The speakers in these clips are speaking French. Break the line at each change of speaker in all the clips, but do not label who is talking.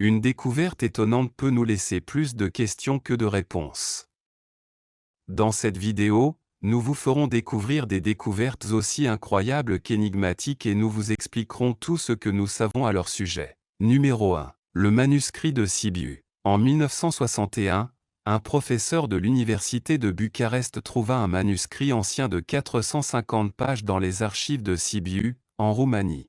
Une découverte étonnante peut nous laisser plus de questions que de réponses. Dans cette vidéo, nous vous ferons découvrir des découvertes aussi incroyables qu'énigmatiques et nous vous expliquerons tout ce que nous savons à leur sujet. Numéro 1. Le manuscrit de Sibiu. En 1961, un professeur de l'université de Bucarest trouva un manuscrit ancien de 450 pages dans les archives de Sibiu, en Roumanie.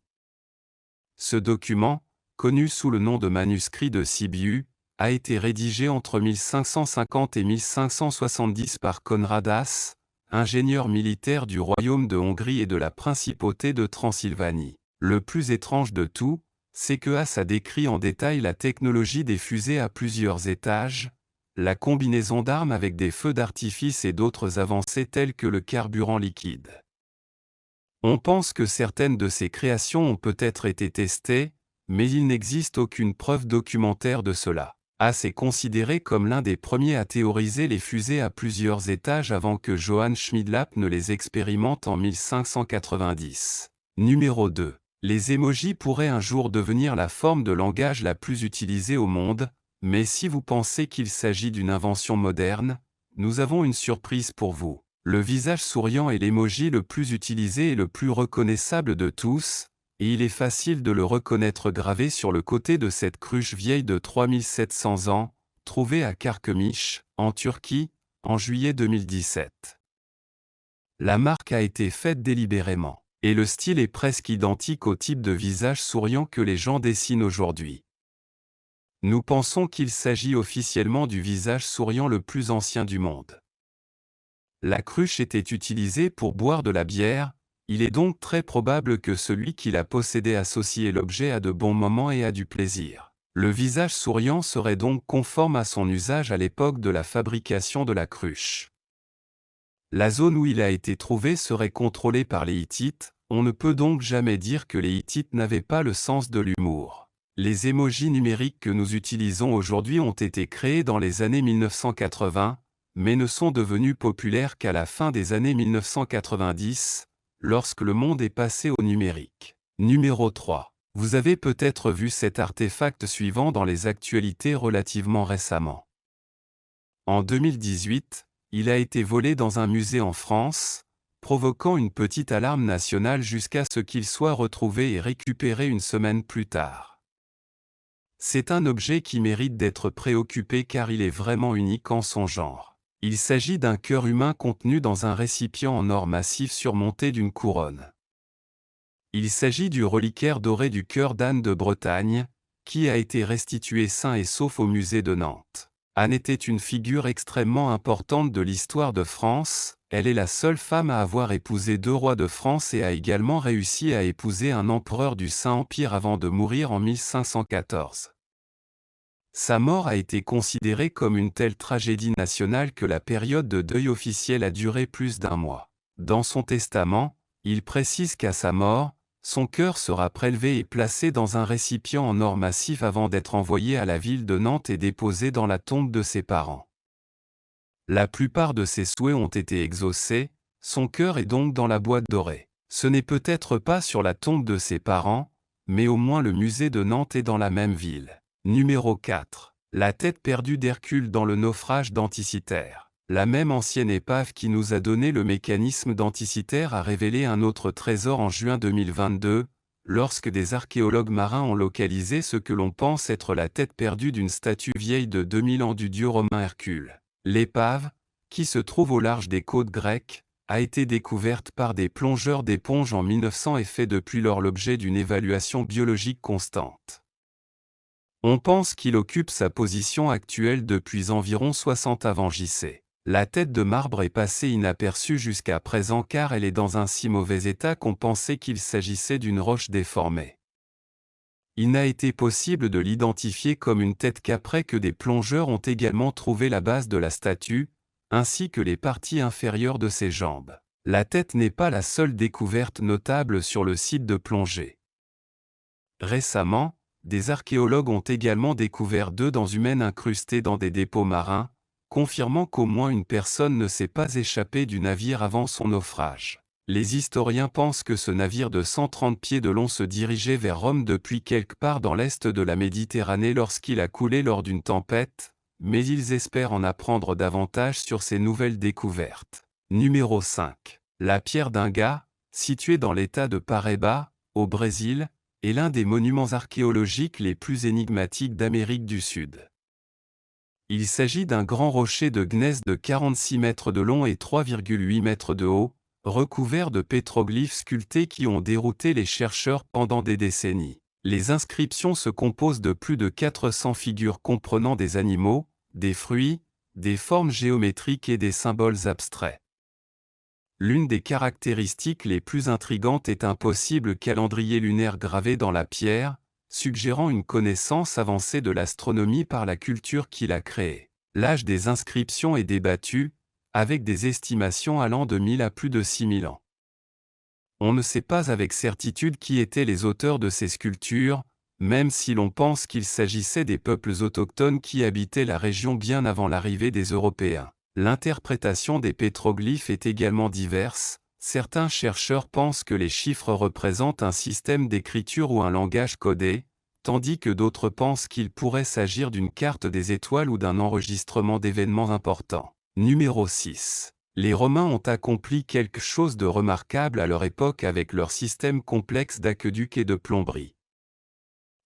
Ce document, connu sous le nom de manuscrit de Sibiu, a été rédigé entre 1550 et 1570 par Conrad Haas, ingénieur militaire du royaume de Hongrie et de la principauté de Transylvanie. Le plus étrange de tout, c'est que Haas a décrit en détail la technologie des fusées à plusieurs étages, la combinaison d'armes avec des feux d'artifice et d'autres avancées telles que le carburant liquide. On pense que certaines de ces créations ont peut-être été testées, mais il n'existe aucune preuve documentaire de cela. Haas est considéré comme l'un des premiers à théoriser les fusées à plusieurs étages avant que Johann Schmidlapp ne les expérimente en 1590. Numéro 2. Les émojis pourraient un jour devenir la forme de langage la plus utilisée au monde, mais si vous pensez qu'il s'agit d'une invention moderne, nous avons une surprise pour vous. Le visage souriant est l'émoji le plus utilisé et le plus reconnaissable de tous, et il est facile de le reconnaître gravé sur le côté de cette cruche vieille de 3700 ans, trouvée à Karkemiş, en Turquie, en juillet 2017. La marque a été faite délibérément, et le style est presque identique au type de visage souriant que les gens dessinent aujourd'hui. Nous pensons qu'il s'agit officiellement du visage souriant le plus ancien du monde. La cruche était utilisée pour boire de la bière, il est donc très probable que celui qui l'a possédé associait l'objet à de bons moments et à du plaisir. Le visage souriant serait donc conforme à son usage à l'époque de la fabrication de la cruche. La zone où il a été trouvé serait contrôlée par les Hittites, on ne peut donc jamais dire que les Hittites n'avaient pas le sens de l'humour. Les émojis numériques que nous utilisons aujourd'hui ont été créés dans les années 1980, mais ne sont devenus populaires qu'à la fin des années 1990, lorsque le monde est passé au numérique. Numéro 3. Vous avez peut-être vu cet artefact suivant dans les actualités relativement récemment. En 2018, il a été volé dans un musée en France, provoquant une petite alarme nationale jusqu'à ce qu'il soit retrouvé et récupéré une semaine plus tard. C'est un objet qui mérite d'être préoccupé car il est vraiment unique en son genre. Il s'agit d'un cœur humain contenu dans un récipient en or massif surmonté d'une couronne. Il s'agit du reliquaire doré du cœur d'Anne de Bretagne, qui a été restitué sain et sauf au musée de Nantes. Anne était une figure extrêmement importante de l'histoire de France, elle est la seule femme à avoir épousé 2 rois de France et a également réussi à épouser un empereur du Saint-Empire avant de mourir en 1514. Sa mort a été considérée comme une telle tragédie nationale que la période de deuil officiel a duré plus d'1 mois. Dans son testament, il précise qu'à sa mort, son cœur sera prélevé et placé dans un récipient en or massif avant d'être envoyé à la ville de Nantes et déposé dans la tombe de ses parents. La plupart de ses souhaits ont été exaucés, son cœur est donc dans la boîte dorée. Ce n'est peut-être pas sur la tombe de ses parents, mais au moins le musée de Nantes est dans la même ville. Numéro 4. La tête perdue d'Hercule dans le naufrage d'Anticythère. La même ancienne épave qui nous a donné le mécanisme d'Anticythère a révélé un autre trésor en juin 2022, lorsque des archéologues marins ont localisé ce que l'on pense être la tête perdue d'une statue vieille de 2000 ans du dieu romain Hercule. L'épave, qui se trouve au large des côtes grecques, a été découverte par des plongeurs d'éponge en 1900 et fait depuis lors l'objet d'une évaluation biologique constante. On pense qu'il occupe sa position actuelle depuis environ 60 avant JC. La tête de marbre est passée inaperçue jusqu'à présent car elle est dans un si mauvais état qu'on pensait qu'il s'agissait d'une roche déformée. Il n'a été possible de l'identifier comme une tête qu'après que des plongeurs ont également trouvé la base de la statue, ainsi que les parties inférieures de ses jambes. La tête n'est pas la seule découverte notable sur le site de plongée. Récemment, des archéologues ont également découvert 2 dents humaines incrustées dans des dépôts marins, confirmant qu'au moins une personne ne s'est pas échappée du navire avant son naufrage. Les historiens pensent que ce navire de 130 pieds de long se dirigeait vers Rome depuis quelque part dans l'est de la Méditerranée lorsqu'il a coulé lors d'une tempête, mais ils espèrent en apprendre davantage sur ces nouvelles découvertes. Numéro 5. La pierre d'Inga, située dans l'état de Paraíba, au Brésil, est l'un des monuments archéologiques les plus énigmatiques d'Amérique du Sud. Il s'agit d'un grand rocher de gneiss de 46 mètres de long et 3,8 mètres de haut, recouvert de pétroglyphes sculptés qui ont dérouté les chercheurs pendant des décennies. Les inscriptions se composent de plus de 400 figures comprenant des animaux, des fruits, des formes géométriques et des symboles abstraits. L'une des caractéristiques les plus intrigantes est un possible calendrier lunaire gravé dans la pierre, suggérant une connaissance avancée de l'astronomie par la culture qui l'a créée. L'âge des inscriptions est débattu, avec des estimations allant de 1000 à plus de 6000 ans. On ne sait pas avec certitude qui étaient les auteurs de ces sculptures, même si l'on pense qu'il s'agissait des peuples autochtones qui habitaient la région bien avant l'arrivée des Européens. L'interprétation des pétroglyphes est également diverse. Certains chercheurs pensent que les chiffres représentent un système d'écriture ou un langage codé, tandis que d'autres pensent qu'il pourrait s'agir d'une carte des étoiles ou d'un enregistrement d'événements importants. Numéro 6. Les Romains ont accompli quelque chose de remarquable à leur époque avec leur système complexe d'aqueducs et de plomberie.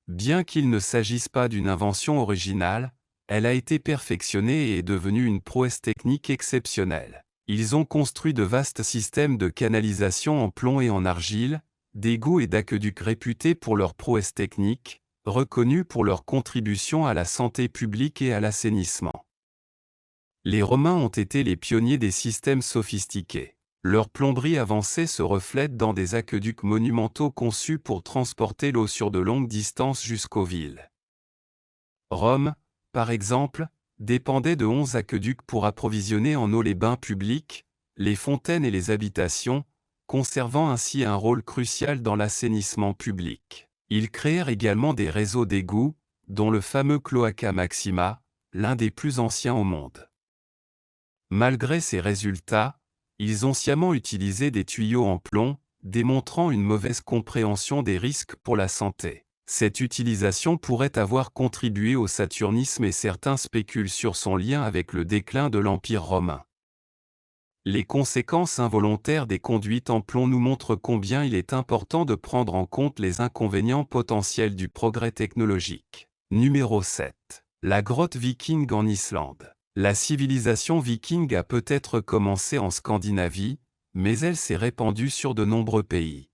Bien qu'il ne s'agisse pas d'une invention originale, elle a été perfectionnée et est devenue une prouesse technique exceptionnelle. Ils ont construit de vastes systèmes de canalisation en plomb et en argile, d'égouts et d'aqueducs réputés pour leur prouesse technique, reconnus pour leur contribution à la santé publique et à l'assainissement. Les Romains ont été les pionniers des systèmes sophistiqués. Leur plomberie avancée se reflète dans des aqueducs monumentaux conçus pour transporter l'eau sur de longues distances jusqu'aux villes. Rome, par exemple, dépendait de 11 aqueducs pour approvisionner en eau les bains publics, les fontaines et les habitations, conservant ainsi un rôle crucial dans l'assainissement public. Ils créèrent également des réseaux d'égouts, dont le fameux Cloaca Maxima, l'un des plus anciens au monde. Malgré ces résultats, ils ont sciemment utilisé des tuyaux en plomb, démontrant une mauvaise compréhension des risques pour la santé. Cette utilisation pourrait avoir contribué au saturnisme et certains spéculent sur son lien avec le déclin de l'Empire romain. Les conséquences involontaires des conduites en plomb nous montrent combien il est important de prendre en compte les inconvénients potentiels du progrès technologique. Numéro 7. La grotte viking en Islande. La civilisation viking a peut-être commencé en Scandinavie, mais elle s'est répandue sur de nombreux pays.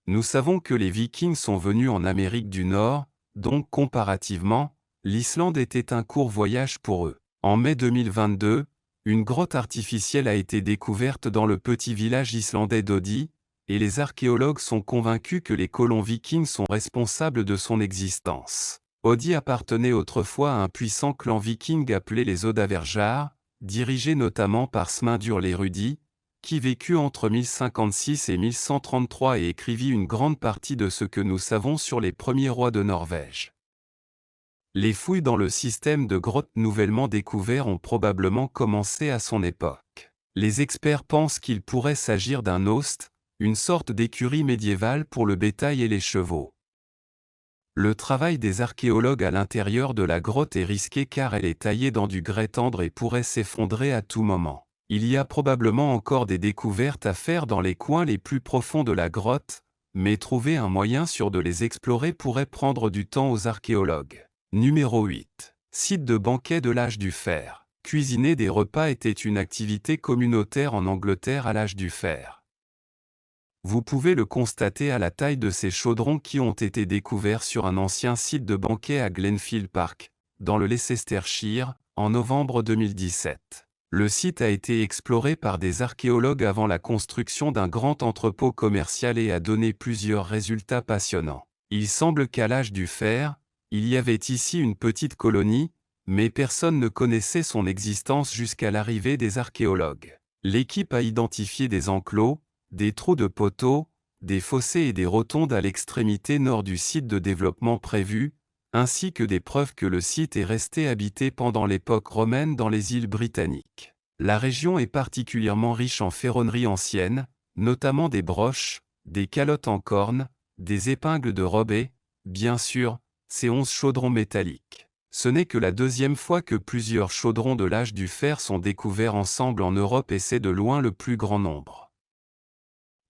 Nous savons que les Vikings sont venus en Amérique du Nord, donc comparativement, l'Islande était un court voyage pour eux. En mai 2022, une grotte artificielle a été découverte dans le petit village islandais d'Odi, et les archéologues sont convaincus que les colons vikings sont responsables de son existence. Oddi appartenait autrefois à un puissant clan viking appelé les Odaverjar, dirigé notamment par Smindur l'érudit, qui vécut entre 1056 et 1133 et écrivit une grande partie de ce que nous savons sur les premiers rois de Norvège. Les fouilles dans le système de grottes nouvellement découvert ont probablement commencé à son époque. Les experts pensent qu'il pourrait s'agir d'un ost, une sorte d'écurie médiévale pour le bétail et les chevaux. Le travail des archéologues à l'intérieur de la grotte est risqué car elle est taillée dans du grès tendre et pourrait s'effondrer à tout moment. Il y a probablement encore des découvertes à faire dans les coins les plus profonds de la grotte, mais trouver un moyen sûr de les explorer pourrait prendre du temps aux archéologues. Numéro 8. Site de banquet de l'âge du fer. Cuisiner des repas était une activité communautaire en Angleterre à l'âge du fer. Vous pouvez le constater à la taille de ces chaudrons qui ont été découverts sur un ancien site de banquet à Glenfield Park, dans le Leicestershire, en novembre 2017. Le site a été exploré par des archéologues avant la construction d'un grand entrepôt commercial et a donné plusieurs résultats passionnants. Il semble qu'à l'âge du fer, il y avait ici une petite colonie, mais personne ne connaissait son existence jusqu'à l'arrivée des archéologues. L'équipe a identifié des enclos, des trous de poteaux, des fossés et des rotondes à l'extrémité nord du site de développement prévu, ainsi que des preuves que le site est resté habité pendant l'époque romaine dans les îles britanniques. La région est particulièrement riche en ferronnerie ancienne, notamment des broches, des calottes en corne, des épingles de robe et, bien sûr, ces 11 chaudrons métalliques. Ce n'est que la deuxième fois que plusieurs chaudrons de l'âge du fer sont découverts ensemble en Europe et c'est de loin le plus grand nombre.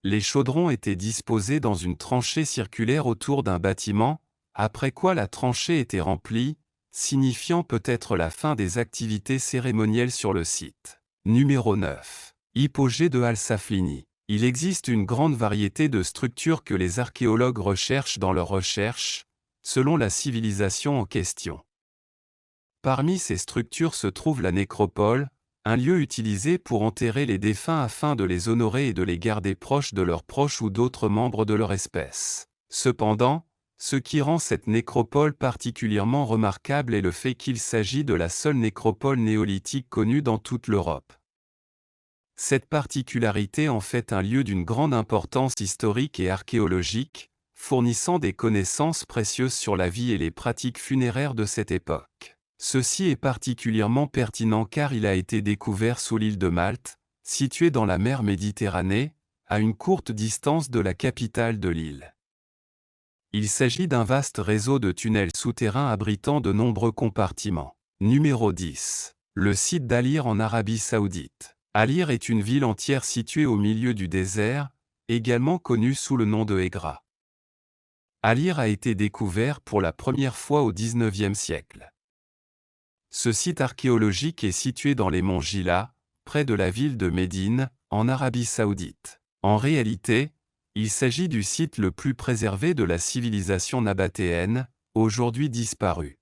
Les chaudrons étaient disposés dans une tranchée circulaire autour d'un bâtiment, après quoi la tranchée était remplie, signifiant peut-être la fin des activités cérémonielles sur le site. Numéro 9. Hypogée de Al-Saflini. Il existe une grande variété de structures que les archéologues recherchent dans leurs recherches, selon la civilisation en question. Parmi ces structures se trouve la nécropole, un lieu utilisé pour enterrer les défunts afin de les honorer et de les garder proches de leurs proches ou d'autres membres de leur espèce. Cependant, ce qui rend cette nécropole particulièrement remarquable est le fait qu'il s'agit de la seule nécropole néolithique connue dans toute l'Europe. Cette particularité en fait un lieu d'une grande importance historique et archéologique, fournissant des connaissances précieuses sur la vie et les pratiques funéraires de cette époque. Ceci est particulièrement pertinent car il a été découvert sous l'île de Malte, située dans la mer Méditerranée, à une courte distance de la capitale de l'île. Il s'agit d'un vaste réseau de tunnels souterrains abritant de nombreux compartiments. Numéro 10. Le site d'Alir en Arabie Saoudite. Alir est une ville entière située au milieu du désert, également connue sous le nom de Hegra. Alir a été découvert pour la première fois au XIXe siècle. Ce site archéologique est situé dans les monts Gila, près de la ville de Médine, en Arabie Saoudite. En réalité, il s'agit du site le plus préservé de la civilisation nabatéenne, aujourd'hui disparue.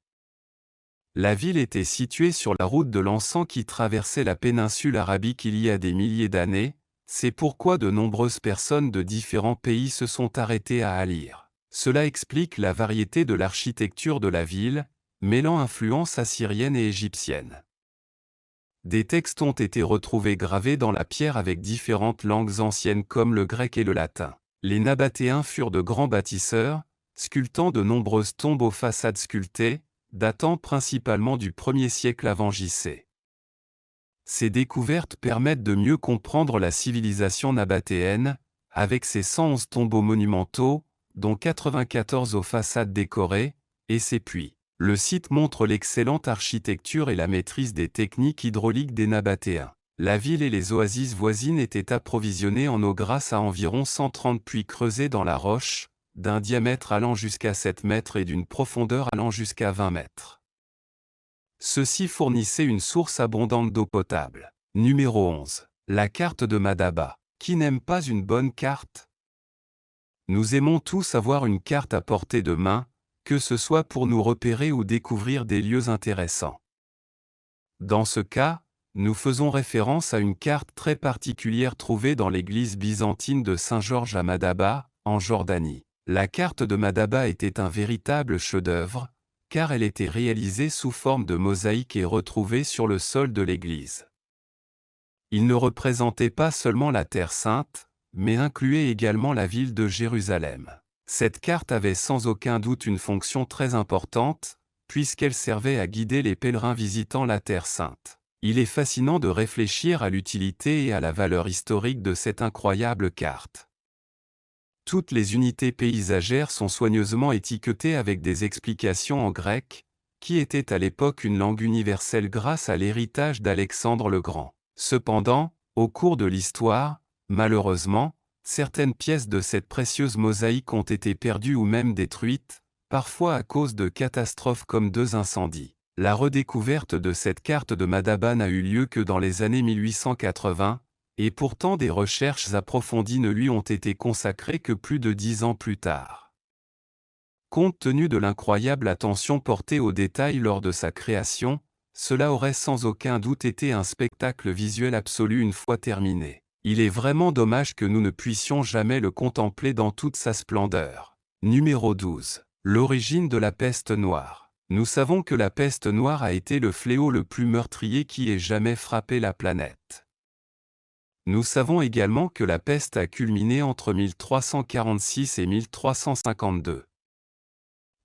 La ville était située sur la route de l'encens qui traversait la péninsule arabique il y a des milliers d'années, c'est pourquoi de nombreuses personnes de différents pays se sont arrêtées à Alir. Cela explique la variété de l'architecture de la ville, mêlant influences assyriennes et égyptiennes. Des textes ont été retrouvés gravés dans la pierre avec différentes langues anciennes comme le grec et le latin. Les Nabatéens furent de grands bâtisseurs, sculptant de nombreuses tombes aux façades sculptées, datant principalement du 1er siècle avant J.C. Ces découvertes permettent de mieux comprendre la civilisation nabatéenne, avec ses 111 tombeaux monumentaux, dont 94 aux façades décorées, et ses puits. Le site montre l'excellente architecture et la maîtrise des techniques hydrauliques des Nabatéens. La ville et les oasis voisines étaient approvisionnées en eau grâce à environ 130 puits creusés dans la roche, d'un diamètre allant jusqu'à 7 mètres et d'une profondeur allant jusqu'à 20 mètres. Ceux-ci fournissaient une source abondante d'eau potable. Numéro 11. La carte de Madaba. Qui n'aime pas une bonne carte? Nous aimons tous avoir une carte à portée de main, que ce soit pour nous repérer ou découvrir des lieux intéressants. Dans ce cas, nous faisons référence à une carte très particulière trouvée dans l'église byzantine de Saint-Georges à Madaba, en Jordanie. La carte de Madaba était un véritable chef-d'œuvre, car elle était réalisée sous forme de mosaïque et retrouvée sur le sol de l'église. Il ne représentait pas seulement la Terre Sainte, mais incluait également la ville de Jérusalem. Cette carte avait sans aucun doute une fonction très importante, puisqu'elle servait à guider les pèlerins visitant la Terre Sainte. Il est fascinant de réfléchir à l'utilité et à la valeur historique de cette incroyable carte. Toutes les unités paysagères sont soigneusement étiquetées avec des explications en grec, qui était à l'époque une langue universelle grâce à l'héritage d'Alexandre le Grand. Cependant, au cours de l'histoire, malheureusement, certaines pièces de cette précieuse mosaïque ont été perdues ou même détruites, parfois à cause de catastrophes comme 2 incendies. La redécouverte de cette carte de Madaba n'a eu lieu que dans les années 1880, et pourtant des recherches approfondies ne lui ont été consacrées que plus de 10 ans plus tard. Compte tenu de l'incroyable attention portée aux détails lors de sa création, cela aurait sans aucun doute été un spectacle visuel absolu une fois terminé. Il est vraiment dommage que nous ne puissions jamais le contempler dans toute sa splendeur. Numéro 12. L'origine de la peste noire. Nous savons que la peste noire a été le fléau le plus meurtrier qui ait jamais frappé la planète. Nous savons également que la peste a culminé entre 1346 et 1352.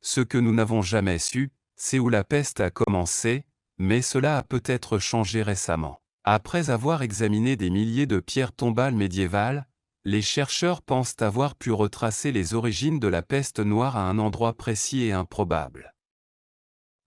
Ce que nous n'avons jamais su, c'est où la peste a commencé, mais cela a peut-être changé récemment. Après avoir examiné des milliers de pierres tombales médiévales, les chercheurs pensent avoir pu retracer les origines de la peste noire à un endroit précis et improbable.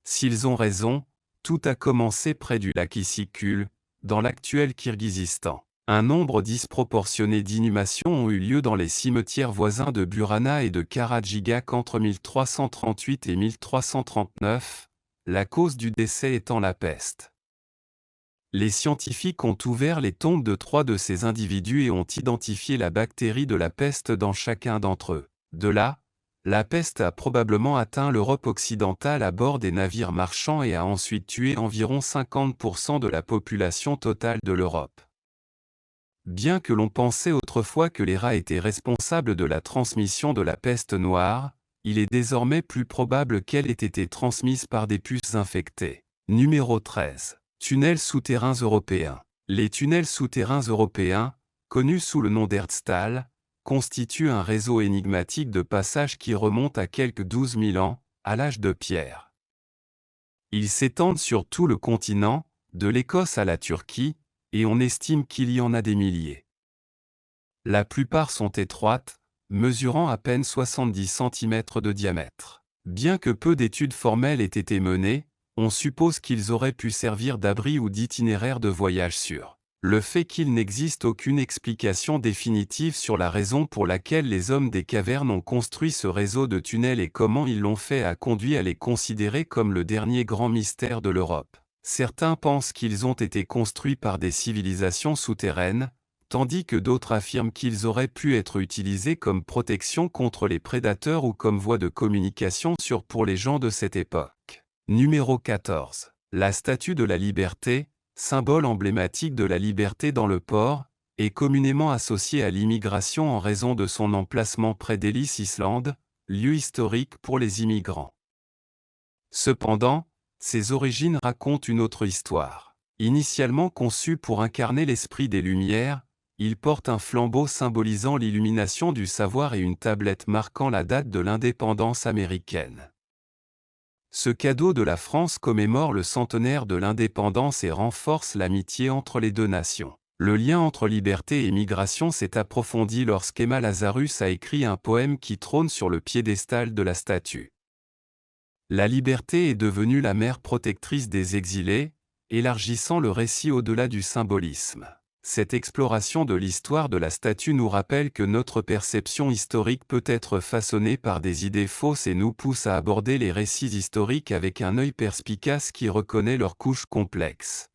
S'ils ont raison, tout a commencé près du lac Issyk-Kul, dans l'actuel Kirghizistan. Un nombre disproportionné d'inhumations ont eu lieu dans les cimetières voisins de Burana et de Karadzhigak entre 1338 et 1339, la cause du décès étant la peste. Les scientifiques ont ouvert les tombes de 3 de ces individus et ont identifié la bactérie de la peste dans chacun d'entre eux. De là, la peste a probablement atteint l'Europe occidentale à bord des navires marchands et a ensuite tué environ 50% de la population totale de l'Europe. Bien que l'on pensait autrefois que les rats étaient responsables de la transmission de la peste noire, il est désormais plus probable qu'elle ait été transmise par des puces infectées. Numéro 13. Tunnels souterrains européens. Les tunnels souterrains européens, connus sous le nom d'Erztal, constituent un réseau énigmatique de passages qui remonte à quelques 12 000 ans, à l'âge de pierre. Ils s'étendent sur tout le continent, de l'Écosse à la Turquie, et on estime qu'il y en a des milliers. La plupart sont étroites, mesurant à peine 70 cm de diamètre. Bien que peu d'études formelles aient été menées, on suppose qu'ils auraient pu servir d'abri ou d'itinéraire de voyage sûr. Le fait qu'il n'existe aucune explication définitive sur la raison pour laquelle les hommes des cavernes ont construit ce réseau de tunnels et comment ils l'ont fait a conduit à les considérer comme le dernier grand mystère de l'Europe. Certains pensent qu'ils ont été construits par des civilisations souterraines, tandis que d'autres affirment qu'ils auraient pu être utilisés comme protection contre les prédateurs ou comme voie de communication sûre pour les gens de cette époque. Numéro 14. La Statue de la Liberté, symbole emblématique de la liberté dans le port, est communément associée à l'immigration en raison de son emplacement près d'Ellis Island, lieu historique pour les immigrants. Cependant, ses origines racontent une autre histoire. Initialement conçu pour incarner l'esprit des Lumières, il porte un flambeau symbolisant l'illumination du savoir et une tablette marquant la date de l'indépendance américaine. Ce cadeau de la France commémore le centenaire de l'indépendance et renforce l'amitié entre les deux nations. Le lien entre liberté et migration s'est approfondi lorsqu'Emma Lazarus a écrit un poème qui trône sur le piédestal de la statue. La liberté est devenue la mère protectrice des exilés, élargissant le récit au-delà du symbolisme. Cette exploration de l'histoire de la statue nous rappelle que notre perception historique peut être façonnée par des idées fausses et nous pousse à aborder les récits historiques avec un œil perspicace qui reconnaît leurs couches complexes.